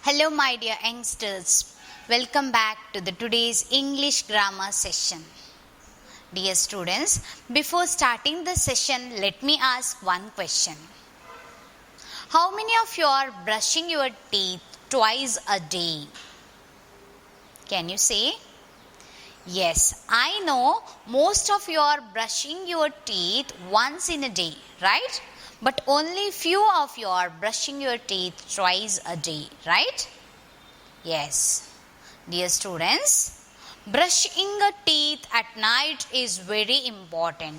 Hello my dear youngsters, welcome back to the today's English grammar session. Dear students, before starting the session, let me ask one question. How many of you are brushing your teeth twice a day? Can you say? Yes, I know most of you are brushing your teeth once in a day, right? But only few of you are brushing your teeth twice a day, right? Yes. Dear students, brushing your teeth at night is very important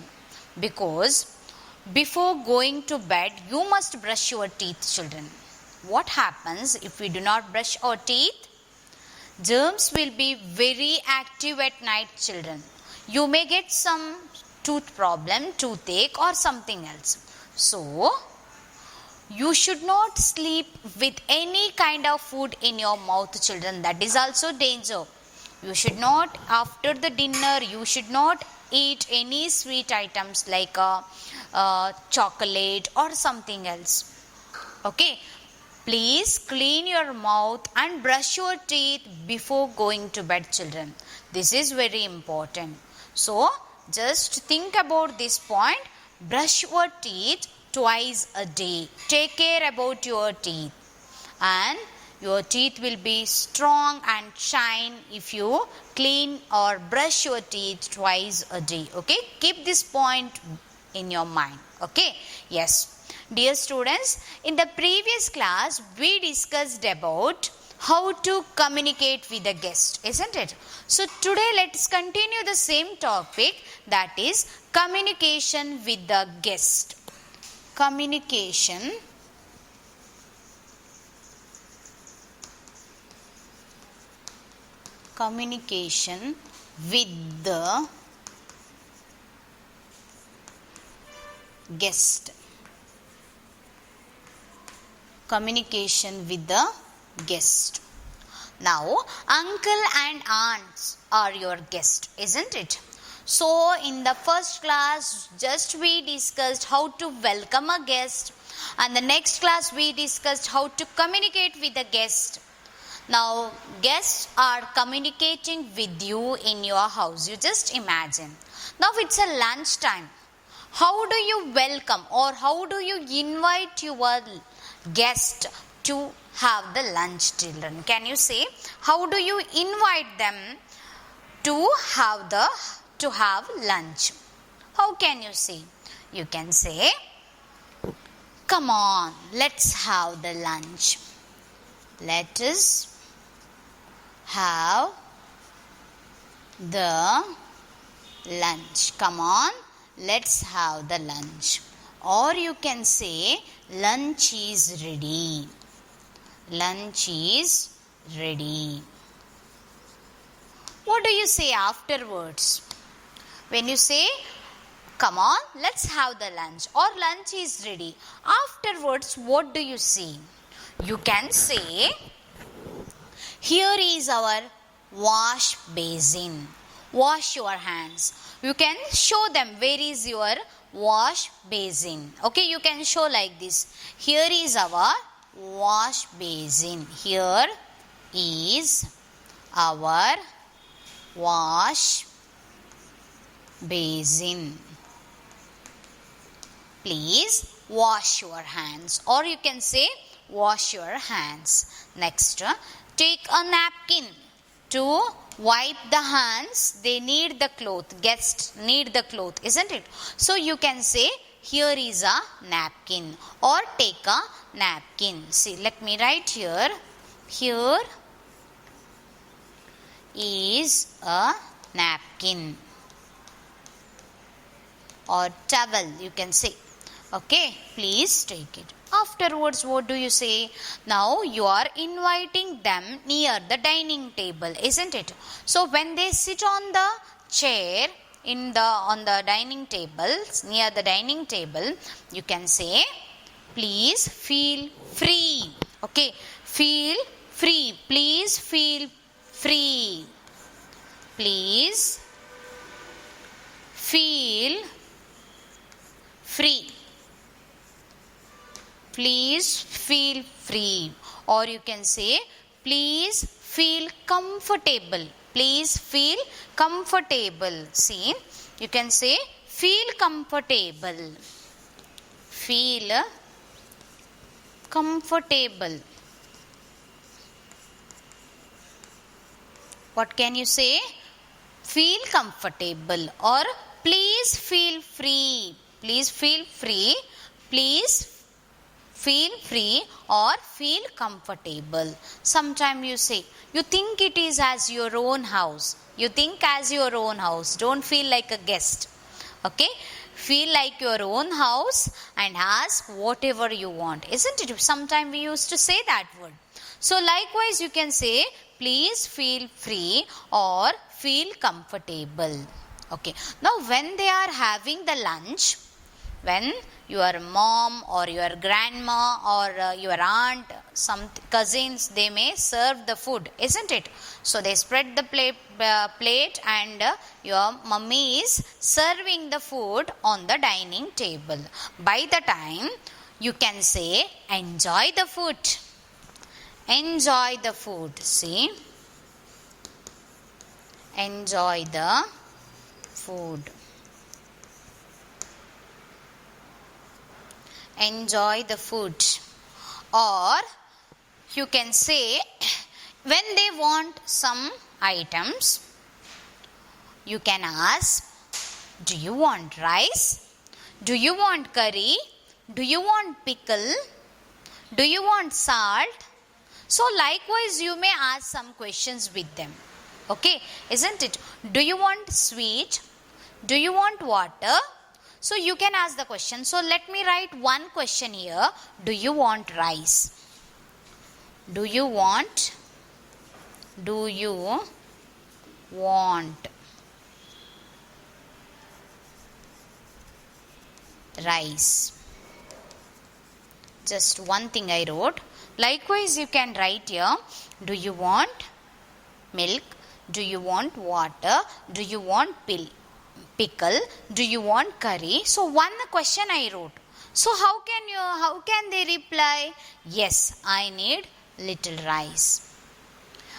because before going to bed, you must brush your teeth, children. What happens if we do not brush our teeth? Germs will be very active at night, children. You may get some tooth problem, toothache or something else. So, you should not sleep with any kind of food in your mouth, children. That is also danger. You should not, after the dinner, you should not eat any sweet items like chocolate or something else. Okay. Please clean your mouth and brush your teeth before going to bed, children. This is very important. So, just think about this point. Brush your teeth twice a day. Take care about your teeth. And your teeth will be strong and shine if you clean or brush your teeth twice a day. Okay? Keep this point in your mind. Okay? Yes. Dear students, in the previous class, we discussed about how to communicate with a guest, isn't it? So, today let's continue the same topic, that is communication with the guest. Communication with the guest. Communication with the guest. Now, uncle and aunts are your guest, isn't it? So, in the first class, just we discussed how to welcome a guest, and the next class we discussed how to communicate with a guest. Now, guests are communicating with you in your house. You just imagine. Now, it's a lunch time. How do you welcome or how do you invite your guest to have the lunch, children? Can you say how do you invite them to have lunch? How can you say? You can say, come on, let's have the lunch. Let us have the lunch. Come on, let's have the lunch. Or you can say, lunch is ready. Lunch is ready. What do you say afterwards? When you say, come on, let's have the lunch, or lunch is ready, afterwards, what do you say? You can say, here is our wash basin. Wash your hands. You can show them where is your wash basin. Okay, you can show like this. Here is our wash basin. Here is our wash basin. Please wash your hands. Or you can say, wash your hands. Next, take a napkin to wipe the hands. They need the cloth. Guests need the cloth, isn't it? So you can say, here is a napkin, or take a napkin. See, let me write here. Here is a napkin or towel, you can say. Okay, please take it. Afterwards, what do you say? Now you are inviting them near the dining table, isn't it? So when they sit on the chair on the dining table, near the dining table, you can say, please feel free. Okay, feel free. Please feel free. Please feel free. Please feel free. or you can say please feel comfortable. Please feel comfortable. See, you can say feel comfortable. Feel comfortable. What can you say? Feel comfortable or please feel free. Please feel free. Please feel free or feel comfortable. Sometimes you say, you think it is as your own house. You think as your own house. Don't feel like a guest. Okay? Feel like your own house and ask whatever you want. Isn't it? Sometimes we used to say that word. So likewise you can say, please feel free or feel comfortable. Okay. Now when they are having the lunch, when your mom or your grandma or your aunt, some cousins, they may serve the food, isn't it? So they spread the plate and your mummy is serving the food on the dining table. By the time you can say, enjoy the food. Enjoy the food. See, enjoy the food. Enjoy the food. Or you can say, when they want some items, you can ask, do you want rice? Do you want curry? Do you want pickle? Do you want salt? So likewise you may ask some questions with them. Okay, isn't it? Do you want sweet? Do you want water? So you can ask the question. So let me write one question here. Do you want rice? Do you want rice? Just one thing I wrote. Likewise you can write here. Do you want milk? Do you want water? Do you want pickle? Do you want curry? So one question I wrote. So how can they reply? Yes, I need little rice.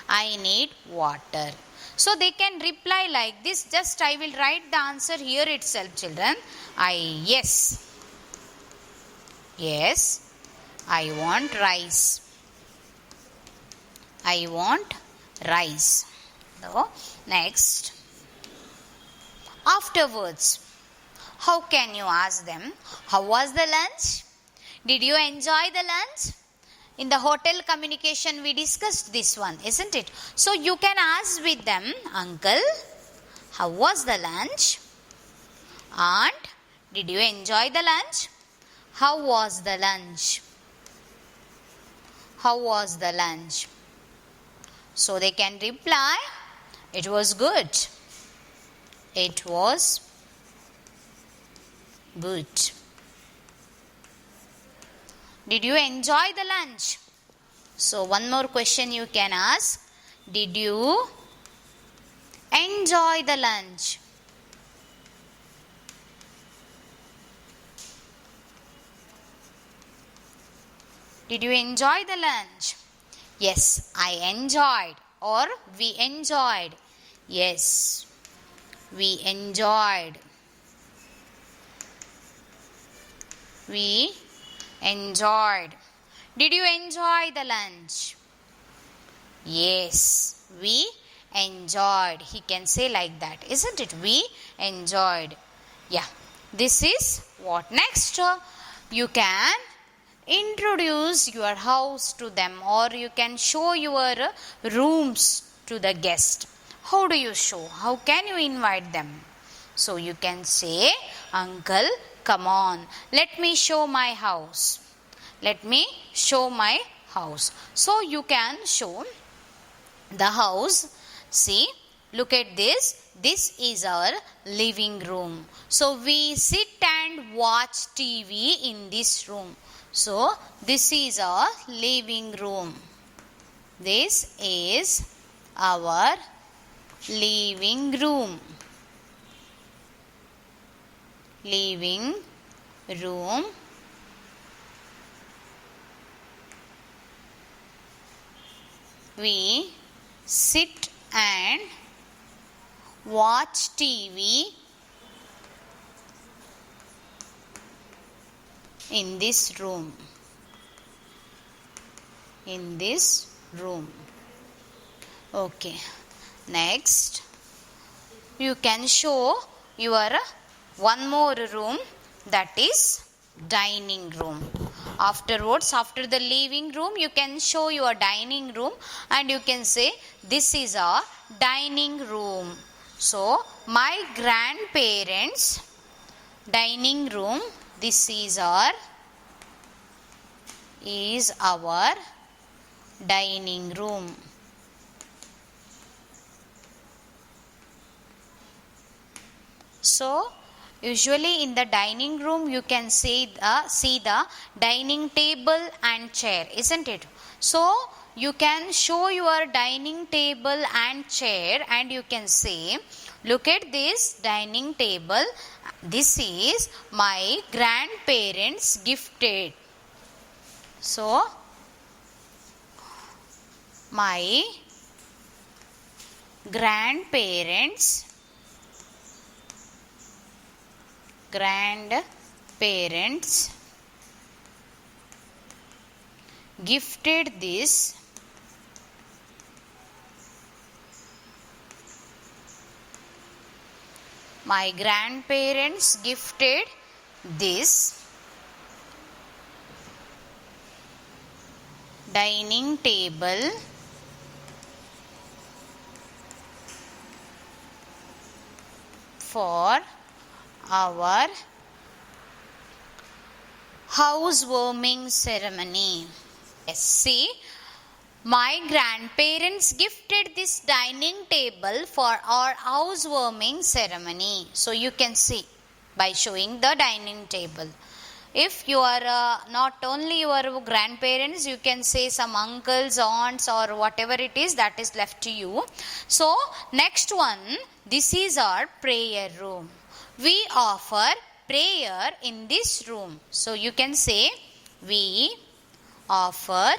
I need water. So they can reply like this. Just I will write the answer here itself, children. Yes, I want rice. I want rice. So next, afterwards, how can you ask them? How was the lunch? Did you enjoy the lunch? In the hotel communication we discussed this one, isn't it? So you can ask with them, uncle, how was the lunch? Aunt, did you enjoy the lunch? How was the lunch? How was the lunch? So they can reply, it was good. It was good. Did you enjoy the lunch? So one more question you can ask. Did you enjoy the lunch? Did you enjoy the lunch? Yes, I enjoyed. Or we enjoyed. Yes, we enjoyed. We enjoyed. Did you enjoy the lunch? Yes, we enjoyed. He can say like that, isn't it? We enjoyed. Yeah, this is what next. You can introduce your house to them, or you can show your rooms to the guest. How do you show? How can you invite them? So you can say, uncle, come on, let me show my house. Let me show my house. So you can show the house. See, look at this. This is our living room. So we sit and watch TV in this room. So this is our living room. This is our living room. Living room. We sit and watch TV in this room. In this room. Okay. Next, you can show your one more room, that is dining room. Afterwards, after the living room, you can show your dining room and you can say this is our dining room. So, my grandparents' dining room, this is our dining room. So, usually in the dining room you can see the dining table and chair, isn't it? So, you can show your dining table and chair and you can say, look at this dining table. This is my grandparents gifted. So, my grandparents gifted this dining table for our housewarming ceremony. Yes, see, my grandparents gifted this dining table for our housewarming ceremony. So you can see by showing the dining table. If you are not only your grandparents, you can say some uncles, aunts or whatever it is, that is left to you. So next one, this is our prayer room. We offer prayer in this room. So you can say we offer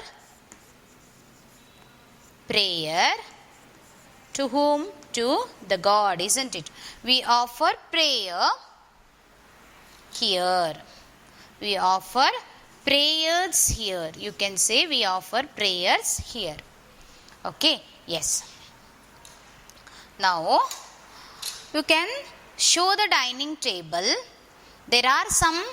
prayer to whom? To the God, isn't it? We offer prayer here. We offer prayers here. You can say we offer prayers here. Okay, yes. Now, you can show the dining table. There are some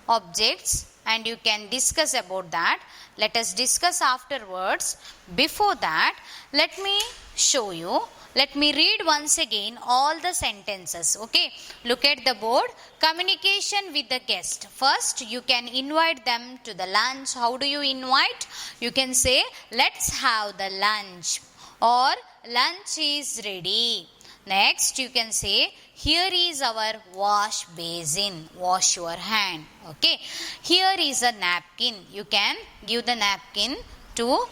objects and you can discuss about that. Let us discuss afterwards. Before that, let me show you. Let me read once again all the sentences. Okay, look at the board. Communication with the guest. First, you can invite them to the lunch. How do you invite? You can say, let's have the lunch, or lunch is ready. Next, you can say, here is our wash basin. Wash your hand. Okay. Here is a napkin. You can give the napkin to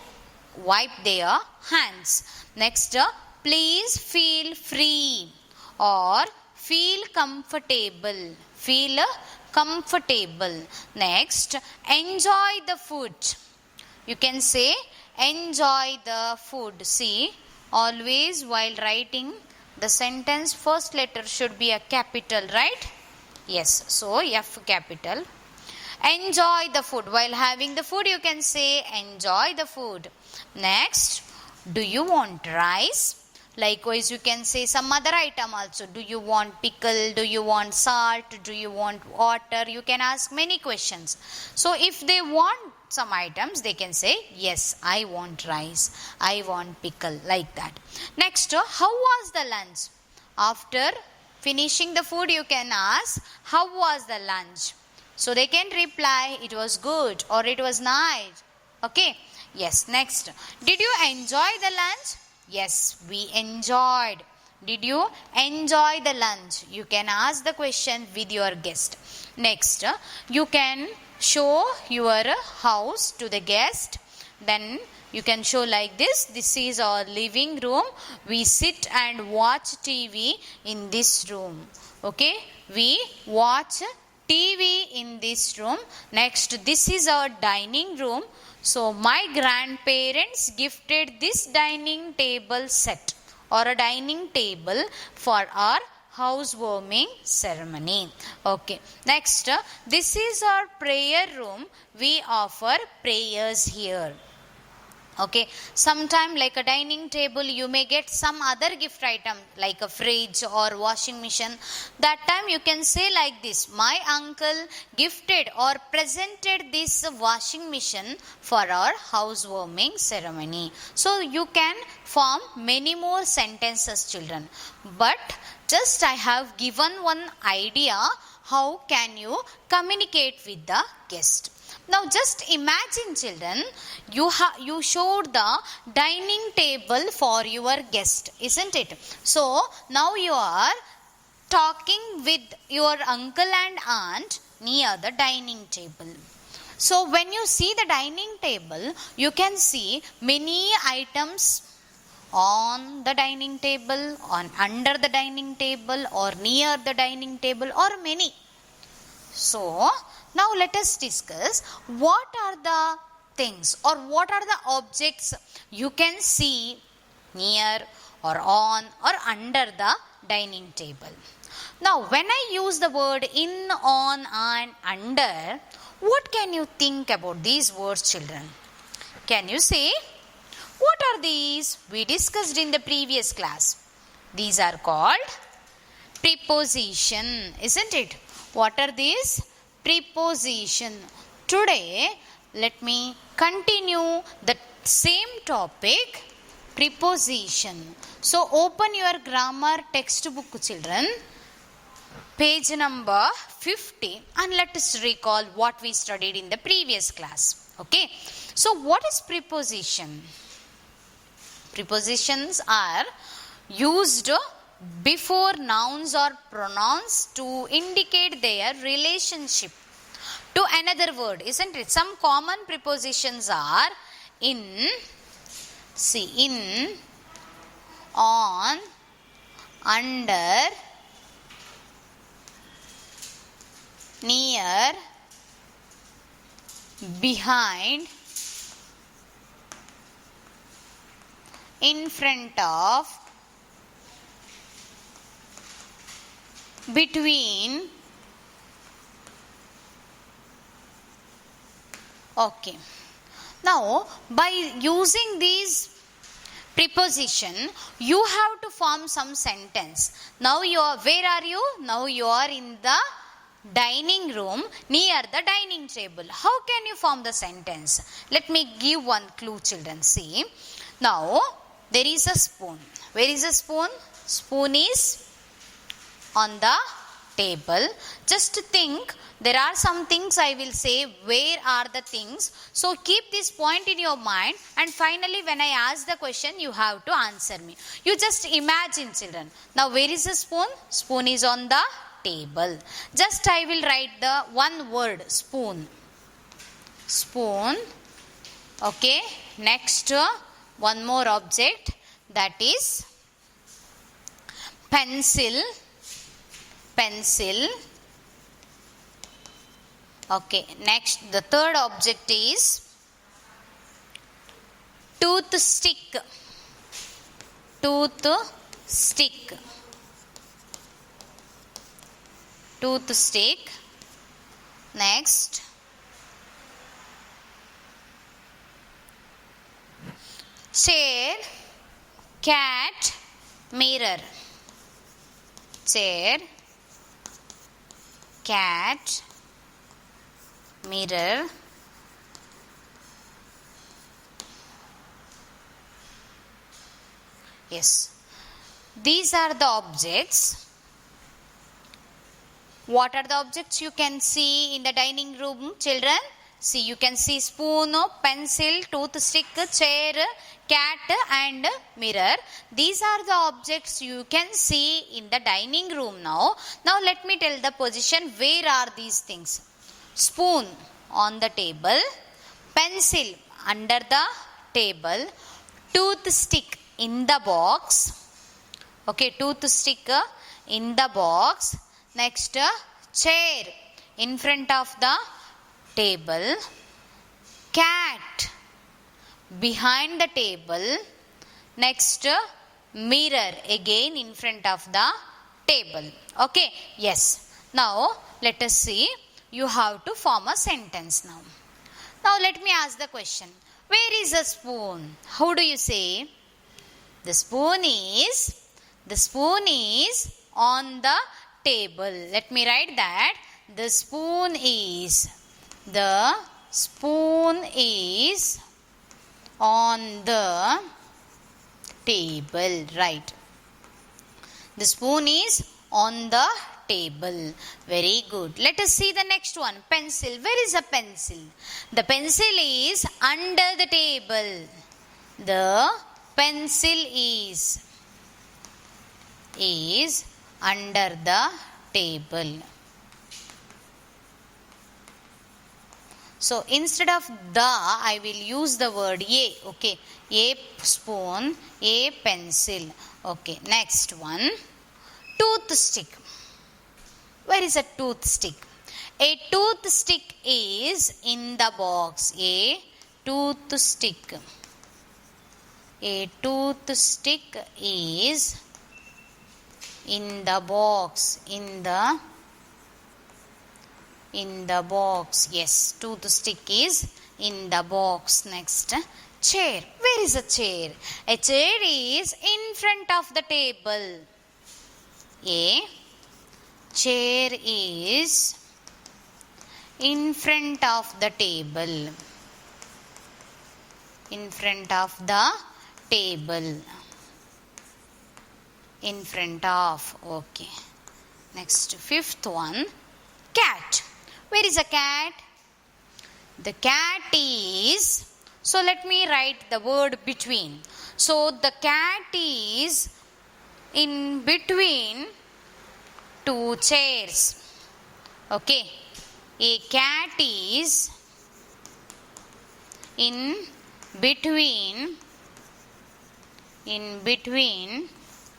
wipe their hands. Next, please feel free or feel comfortable. Feel comfortable. Next, enjoy the food. You can say, enjoy the food. See, always while writing the sentence, first letter should be a capital, right? Yes, so F capital. Enjoy the food. While having the food, you can say enjoy the food. Next, do you want rice? Likewise, you can say some other item also. Do you want pickle? Do you want salt? Do you want water? You can ask many questions. So, if they want some items, they can say, yes, I want rice. I want pickle, like that. Next, how was the lunch? After finishing the food, you can ask, how was the lunch? So, they can reply, it was good or it was nice. Okay. Yes. Next, did you enjoy the lunch? Yes, we enjoyed. Did you enjoy the lunch? You can ask the question with your guest. Next, you can show your house to the guest. Then you can show like this. This is our living room. We sit and watch TV in this room. Okay, we watch TV in this room. Next, this is our dining room. So, my grandparents gifted this dining table set or a dining table for our housewarming ceremony. Okay. Next, this is our prayer room. We offer prayers here. Okay, sometime like a dining table you may get some other gift item like a fridge or washing machine. That time you can say like this, my uncle gifted or presented this washing machine for our housewarming ceremony. So you can form many more sentences, children, but just I have given one idea how can you communicate with the guest. Now just imagine, children, you showed the dining table for your guest, isn't it? So now you are talking with your uncle and aunt near the dining table. So when you see the dining table, you can see many items on the dining table, under the dining table, or near the dining table, or many. So now let us discuss what are the things or what are the objects you can see near or on or under the dining table. Now when I use the word in, on and under, what can you think about these words, children? Can you say? What are these? We discussed in the previous class. These are called preposition, isn't it? What are these? Preposition. Today, let me continue the same topic, preposition. So, open your grammar textbook, children, page number 50, and let us recall what we studied in the previous class. Okay. So, what is preposition? Prepositions are used before nouns or pronouns to indicate their relationship to another word, isn't it? Some common prepositions are in, on, under, near, behind, in front of, between. Okay. Now, by using these preposition, you have to form some sentence. Now, where are you? Now, you are in the dining room near the dining table. How can you form the sentence? Let me give one clue, children. See. Now, there is a spoon. Where is a spoon? Spoon is on the table. Just think, there are some things I will say, where are the things? So keep this point in your mind, and finally when I ask the question, you have to answer me. You just imagine, children. Now where is the spoon? Spoon is on the table. Just I will write the one word, spoon. Spoon. Okay. Next, one more object, that is pencil. Pencil. Okay, next the third object is toothstick. Toothstick. Toothstick. Next, chair, cat, mirror. Chair, cat, mirror. Yes, these are the objects. What are the objects you can see in the dining room, children? See, you can see spoon, pencil, toothstick, chair, cat and mirror. These are the objects you can see in the dining room now. Now let me tell the position. Where are these things? Spoon on the table, pencil under the table, toothstick in the box. Okay, toothstick in the box. Next, chair in front of the table. Cat behind the table. Next, mirror again in front of the table. Okay, yes. Now let us see. You have to form a sentence now. Now let me ask the question. Where is a spoon? How do you say? The spoon is on the table. Let me write that. The spoon is on the table. Right. The spoon is on the table. Very good. Let us see the next one. Pencil. Where is a pencil? The pencil is under the table. The pencil is under the table. So instead of the, I will use the word a. Okay. A spoon, a pencil. Okay. Next one. Toothstick. Where is a toothstick? A toothstick is in the box. A toothstick. A toothstick is in the box. In the box. Yes, toothstick is in the box. Next, chair. Where is a chair? A chair is in front of the table. A chair is in front of the table. In front of the table. In front of. Okay. Next, fifth one. Cat. Where is a cat? The cat is. So let me write the word between. So the cat is in between two chairs. Okay. A cat is in between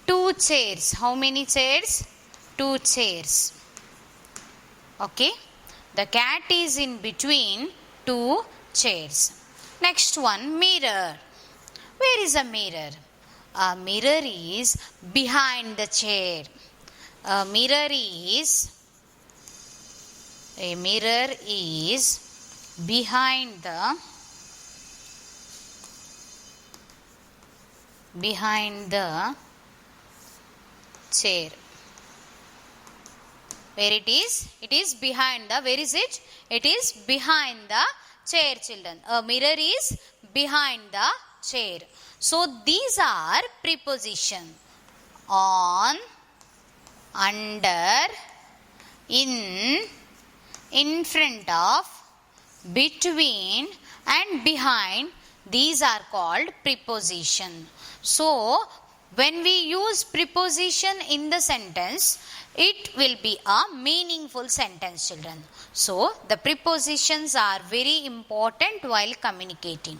two chairs. How many chairs? Two chairs. Okay. The cat is in between two chairs. Next one, mirror. Where is a mirror? A mirror is behind the chair. A mirror is behind the chair. Where it is? It is behind the, where is it? It is behind the chair, children. A mirror is behind the chair. So these are preposition. On, under, in front of, between and behind. These are called preposition. So when we use preposition in the sentence, it will be a meaningful sentence, children. So the prepositions are very important while communicating.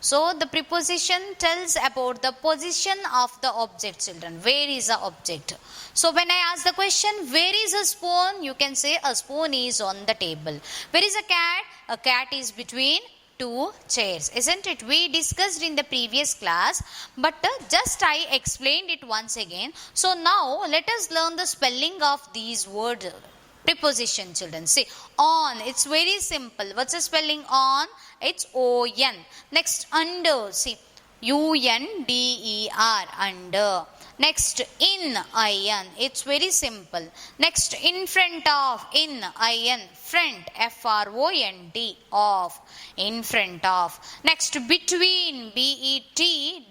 So the preposition tells about the position of the object, children. Where is the object? So when I ask the question, where is a spoon? You can say a spoon is on the table. Where is a cat? A cat is between two chairs. Isn't it? We discussed in the previous class, but just I explained it once again. So now let us learn the spelling of these words. Preposition, children. See, on. It's very simple. What's the spelling on? It's O-N. Next, under. See, U-N-D-E-R. Under. Next, in. I-N. It's very simple. Next, in front of. In. I-N. Front. F-R-O-N-T. Of. In front of. Next, between. B-E-T-W-E-E-N.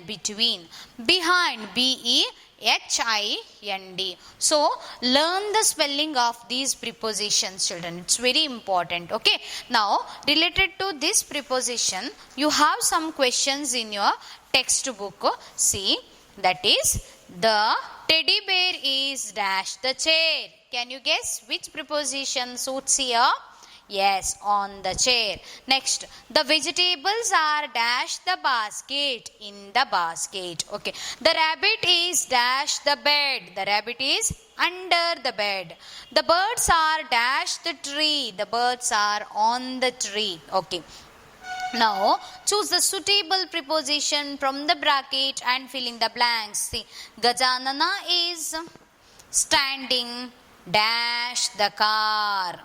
Between. Behind. B-E-H-I-N-D. So, learn the spelling of these prepositions, children. It's very important. Okay. Now, related to this preposition, you have some questions in your textbook. See, that is, the teddy bear is dash the chair. Can you guess which preposition suits here? Yes, on the chair. Next, the vegetables are dash the basket, in the basket. Okay. The rabbit is dash the bed. The rabbit is under the bed. The birds are dash the tree. The birds are on the tree. Okay. Now choose the suitable preposition from the bracket and fill in the blanks. See, Gajanana is standing dash the car,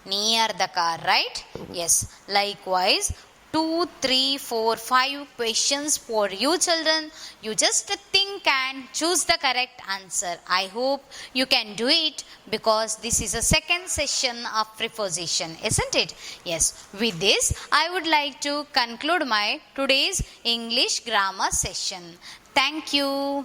near the car, right? Yes. Likewise, 2, 3, 4, 5 questions for you children. You just think and choose the correct answer. I hope you can do it because this is a second session of preposition, isn't it? Yes. With this, I would like to conclude my today's English grammar session. Thank you.